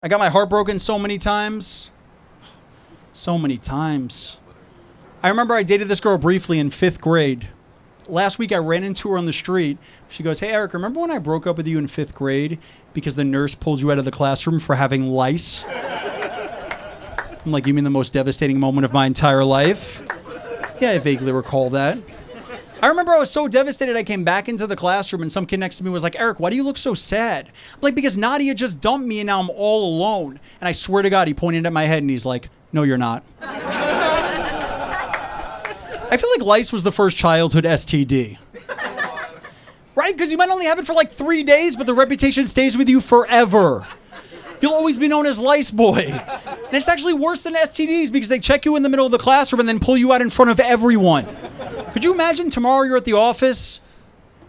I got my heart broken so many times. So many times. I remember I dated this girl briefly in 5th grade. Last week I ran into her on the street. She goes, "Hey Eric, remember when I broke up with you in 5th grade because the nurse pulled you out of the classroom for having lice?" I'm like, "You mean the most devastating moment of my entire life?" Yeah, I vaguely recall that. I remember I was so devastated I came back into the classroom and some kid next to me was like, "Eric, why do you look so sad?" I'm like, "Because Nadia just dumped me and now I'm all alone." And I swear to God, he pointed at my head and he's like, "No, you're not." I feel like lice was the first childhood STD. Right? Because you might only have it for like 3 days, but the reputation stays with you forever. You'll always be known as Lice Boy. And it's actually worse than STDs because they check you in the middle of the classroom and then pull you out in front of everyone. Could you imagine tomorrow you're at the office?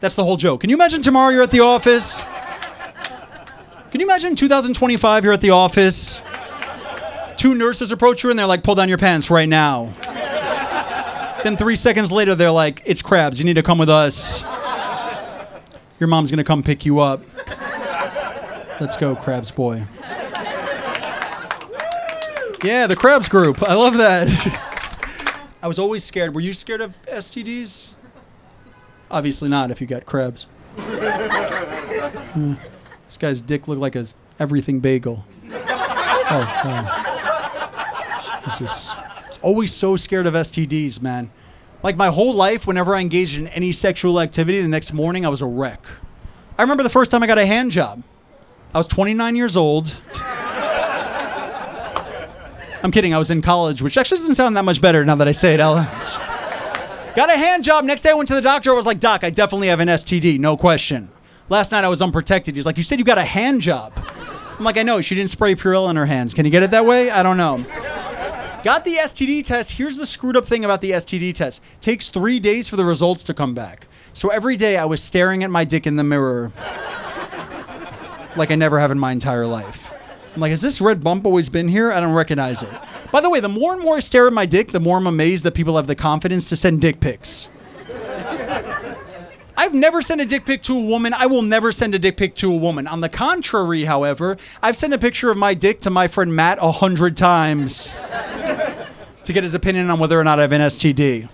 That's the whole joke. Can you imagine tomorrow you're at the office? Can you imagine 2025 you're at the office? 2 nurses approach you and they're like, "Pull down your pants right now." Then 3 seconds later, they're like, "It's Krabs, you need to come with us. Your mom's gonna come pick you up." Let's go, Krabs boy. Yeah, the Krabs group. I love that. I was always scared. Were you scared of STDs? Obviously not if you got Krabs. This guy's dick looked like a everything bagel. Oh, Jesus. I was always so scared of STDs, man. Like my whole life, whenever I engaged in any sexual activity, the next morning I was a wreck. I remember the first time I got a hand job. I was 29 years old. I'm kidding, I was in college, which actually doesn't sound that much better now that I say it out loud. Got a hand job. Next day I went to the doctor. I was like, "Doc, I definitely have an STD, no question." Last night I was unprotected. He's like, "You said you got a hand job." I'm like, "I know, she didn't spray Purell in her hands. Can you get it that way? I don't know." Got the STD test. Here's the screwed up thing about the STD test. Takes 3 days for the results to come back. So every day I was staring at my dick in the mirror like I never have in my entire life. I'm like, "Has this red bump always been here? I don't recognize it." By the way, the more and more I stare at my dick, the more I'm amazed that people have the confidence to send dick pics. I've never sent a dick pic to a woman. I will never send a dick pic to a woman. On the contrary, however, I've sent a picture of my dick to my friend Matt 100 times to get his opinion on whether or not I have an STD.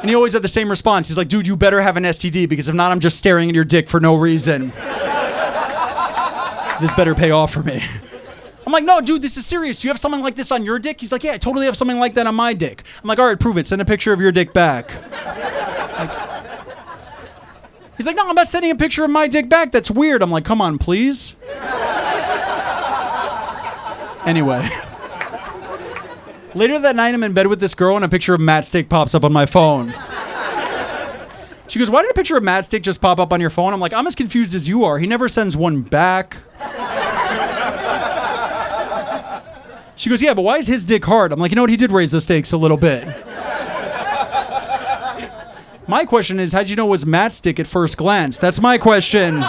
And he always had the same response. He's like, "Dude, you better have an STD because if not, I'm just staring at your dick for no reason. This better pay off for me." I'm like, "No, dude, this is serious. Do you have something like this on your dick?" He's like, "Yeah, I totally have something like that on my dick." I'm like, "All right, prove it. Send a picture of your dick back." He's like, "No, I'm not sending a picture of my dick back. That's weird." I'm like, "Come on, please." Anyway. Later that night, I'm in bed with this girl and a picture of Matt's dick pops up on my phone. She goes, "Why did a picture of Matt's dick just pop up on your phone?" I'm like, "I'm as confused as you are. He never sends one back." She goes, "Yeah, but why is his dick hard?" I'm like, "You know what? He did raise the stakes a little bit." My question is, how'd you know it was Matt's dick at first glance? That's my question.